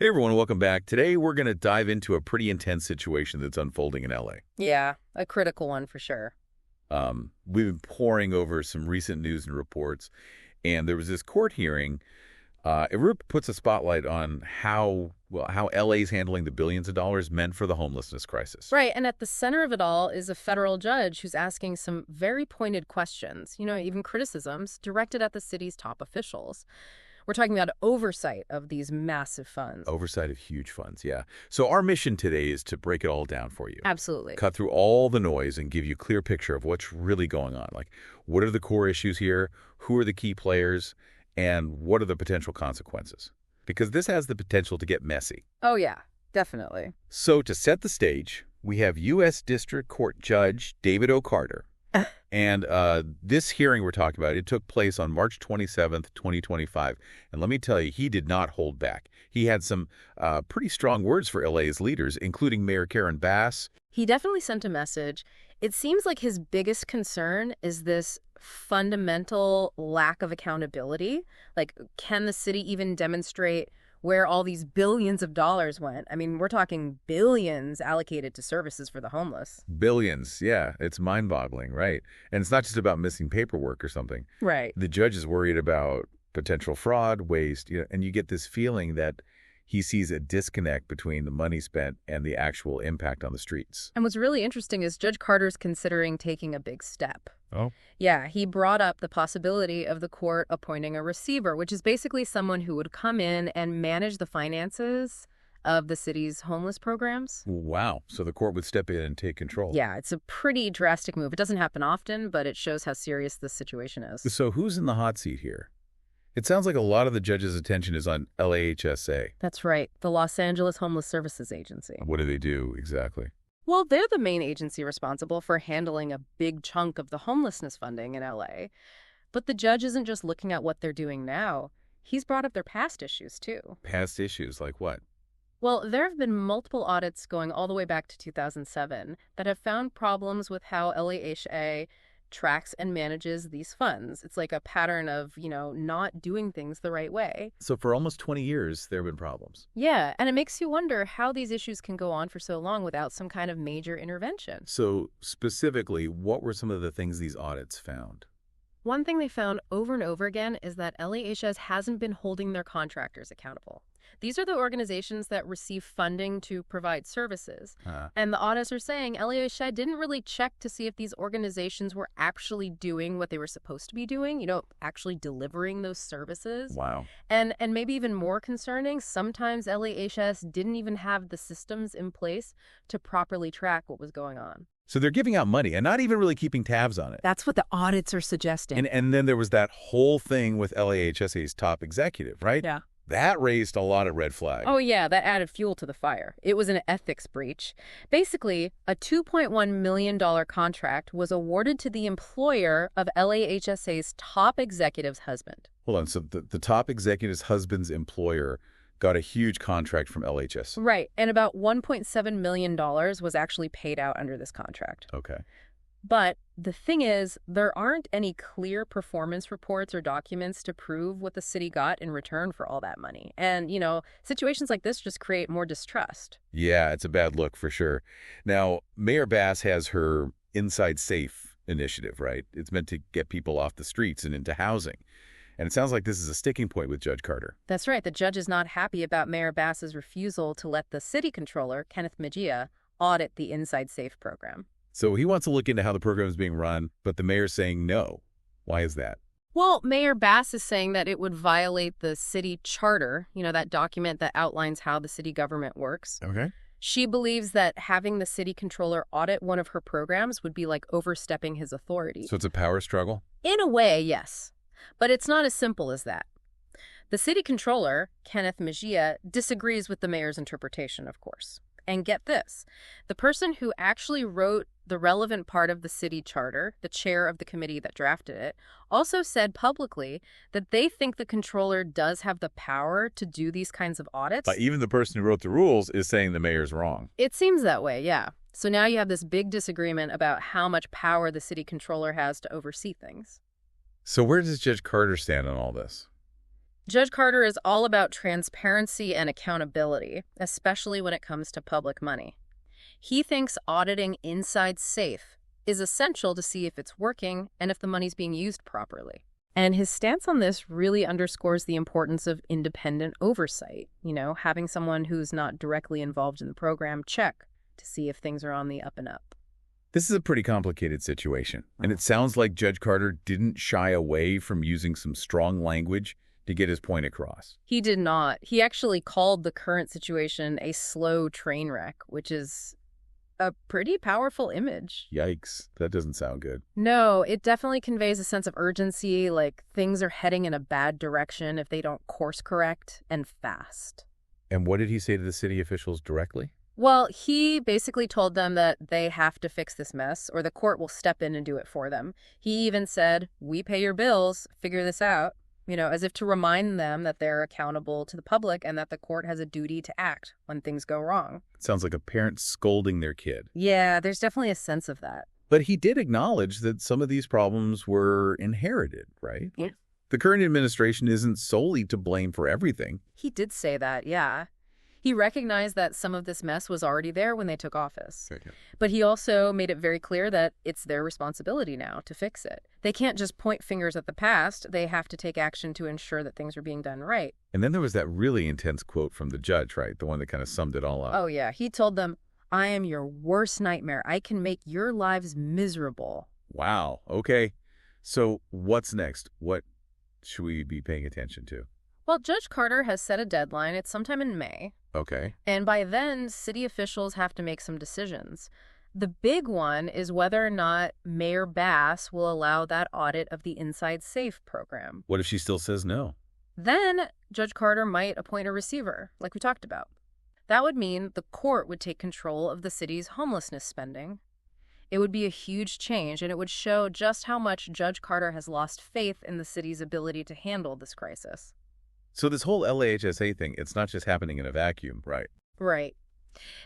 Hey everyone, welcome back. Today we're going to dive into a pretty intense situation that's unfolding in LA. Yeah, a critical one for sure. We've been poring over some recent news and reports, and there was this court hearing. It really puts a spotlight on how LA's handling the billions of dollars meant for the homelessness crisis. Right, and at the center of it all is a federal judge who's asking some very pointed questions, even criticisms directed at the city's top officials. We're talking about oversight of these massive funds. Oversight of huge funds, yeah. So our mission today is to break it all down for you. Absolutely. Cut through all the noise and give you a clear picture of what's really going on. Like, what are the core issues here? Who are the key players? And what are the potential consequences? Because this has the potential to get messy. Oh, yeah, definitely. So to set the stage, we have U.S. District Court Judge David And this hearing we're talking about, it took place on March 27th, 2025. And let me tell you, he did not hold back. He had some pretty strong words for LA's leaders, including Mayor Karen Bass. He definitely sent a message. It seems like his biggest concern is this fundamental lack of accountability. Like, can the city even demonstrate where all these billions of dollars went? I mean, we're talking billions allocated to services for the homeless. Billions, yeah. It's mind-boggling, right? And it's not just about missing paperwork or something. Right. The judge is worried about potential fraud, waste, and you get this feeling that he sees a disconnect between the money spent and the actual impact on the streets. And what's really interesting is Judge Carter's considering taking a big step. Oh? Yeah, he brought up the possibility of the court appointing a receiver, which is basically someone who would come in and manage the finances of the city's homeless programs. Wow. So the court would step in and take control. Yeah, it's a pretty drastic move. It doesn't happen often, but it shows how serious this situation is. So who's in the hot seat here? It sounds like a lot of the judge's attention is on LAHSA. That's right, the Los Angeles Homeless Services Agency. What do they do exactly? Well, they're the main agency responsible for handling a big chunk of the homelessness funding in LA. But the judge isn't just looking at what they're doing now. He's brought up their past issues, too. Past issues like what? Well, there have been multiple audits going all the way back to 2007 that have found problems with how LAHSA tracks and manages these funds. It's like a pattern of, not doing things the right way. So for almost 20 years, there have been problems. Yeah, and it makes you wonder how these issues can go on for so long without some kind of major intervention. So specifically, what were some of the things these audits found? One thing they found over and over again is that LAHSA hasn't been holding their contractors accountable. These are the organizations that receive funding to provide services. And the audits are saying LAHSA didn't really check to see if these organizations were actually doing what they were supposed to be doing, actually delivering those services. Wow. And maybe even more concerning, sometimes LAHSA didn't even have the systems in place to properly track what was going on. So they're giving out money and not even really keeping tabs on it. That's what the audits are suggesting. And then there was that whole thing with LAHSA's top executive, right? Yeah. That raised a lot of red flags. Oh, yeah, that added fuel to the fire. It was an ethics breach. Basically, a $2.1 million contract was awarded to the employer of LAHSA's top executive's husband. Hold on. So the top executive's husband's employer got a huge contract from LHS. Right, and about $1.7 million was actually paid out under this contract. Okay. But the thing is, there aren't any clear performance reports or documents to prove what the city got in return for all that money. And, situations like this just create more distrust. Yeah, it's a bad look for sure. Now, Mayor Bass has her Inside Safe initiative, right? It's meant to get people off the streets and into housing. And it sounds like this is a sticking point with Judge Carter. That's right. The judge is not happy about Mayor Bass's refusal to let the city controller, Kenneth Mejia, audit the Inside Safe program. So he wants to look into how the program is being run, but the mayor's saying no. Why is that? Well, Mayor Bass is saying that it would violate the city charter, that document that outlines how the city government works. Okay. She believes that having the city controller audit one of her programs would be like overstepping his authority. So it's a power struggle? In a way, yes. But it's not as simple as that. The city controller, Kenneth Mejia, disagrees with the mayor's interpretation, of course. And get this, the person who actually wrote the relevant part of the city charter, the chair of the committee that drafted it, also said publicly that they think the controller does have the power to do these kinds of audits. But even the person who wrote the rules is saying the mayor's wrong. It seems that way, yeah. So now you have this big disagreement about how much power the city controller has to oversee things. So where does Judge Carter stand on all this? Judge Carter is all about transparency and accountability, especially when it comes to public money. He thinks auditing inside safe is essential to see if it's working and if the money's being used properly. And his stance on this really underscores the importance of independent oversight, having someone who's not directly involved in the program check to see if things are on the up and up. This is a pretty complicated situation, and it sounds like Judge Carter didn't shy away from using some strong language to get his point across. He did not. He actually called the current situation a slow train wreck, which is a pretty powerful image. Yikes, that doesn't sound good. No, it definitely conveys a sense of urgency, like things are heading in a bad direction if they don't course correct and fast. And what did he say to the city officials directly? Well, he basically told them that they have to fix this mess or the court will step in and do it for them. He even said, "We pay your bills, figure this out," as if to remind them that they're accountable to the public and that the court has a duty to act when things go wrong. It sounds like a parent scolding their kid. Yeah, there's definitely a sense of that. But he did acknowledge that some of these problems were inherited, right? Yeah. The current administration isn't solely to blame for everything. He did say that, yeah. He recognized that some of this mess was already there when they took office. Okay. But he also made it very clear that it's their responsibility now to fix it. They can't just point fingers at the past. They have to take action to ensure that things are being done right. And then there was that really intense quote from the judge, right? The one that kind of summed it all up. Oh, yeah. He told them, "I am your worst nightmare. I can make your lives miserable." Wow. Okay. So what's next? What should we be paying attention to? Well, Judge Carter has set a deadline. It's sometime in May. Okay. And by then, city officials have to make some decisions. The big one is whether or not Mayor Bass will allow that audit of the Inside Safe program. What if she still says no? Then Judge Carter might appoint a receiver, like we talked about. That would mean the court would take control of the city's homelessness spending. It would be a huge change, and it would show just how much Judge Carter has lost faith in the city's ability to handle this crisis. So this whole LAHSA thing, it's not just happening in a vacuum, right? Right.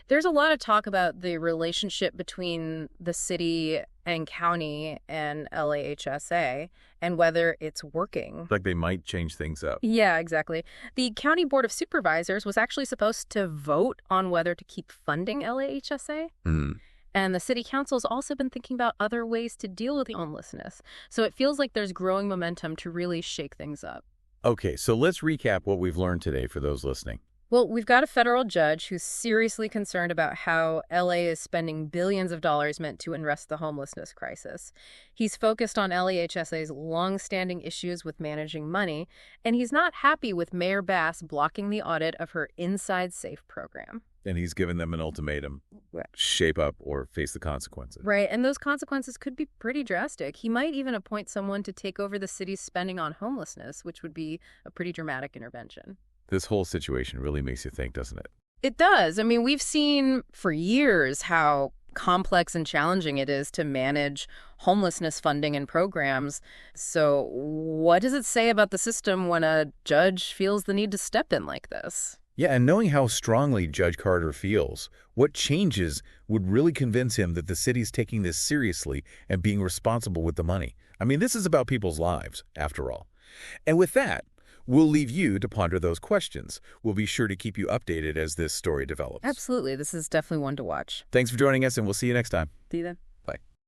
There's a lot of talk about the relationship between the city and county and LAHSA and whether it's working. Like they might change things up. Yeah, exactly. The County Board of Supervisors was actually supposed to vote on whether to keep funding LAHSA. And the city council's also been thinking about other ways to deal with the homelessness. So it feels like there's growing momentum to really shake things up. Okay, so let's recap what we've learned today for those listening. Well, we've got a federal judge who's seriously concerned about how LA is spending billions of dollars meant to address the homelessness crisis. He's focused on LAHSA's long-standing issues with managing money, and he's not happy with Mayor Bass blocking the audit of her Inside Safe program. And he's given them an ultimatum. Shape up or face the consequences. Right, and those consequences could be pretty drastic. He might even appoint someone to take over the city's spending on homelessness, which would be a pretty dramatic intervention. This whole situation really makes you think, doesn't it? It does. I mean, we've seen for years how complex and challenging it is to manage homelessness funding and programs. So what does it say about the system when a judge feels the need to step in like this? Yeah, and knowing how strongly Judge Carter feels, what changes would really convince him that the city's taking this seriously and being responsible with the money? I mean, this is about people's lives, after all. And with that, we'll leave you to ponder those questions. We'll be sure to keep you updated as this story develops. Absolutely. This is definitely one to watch. Thanks for joining us, and we'll see you next time. See you then.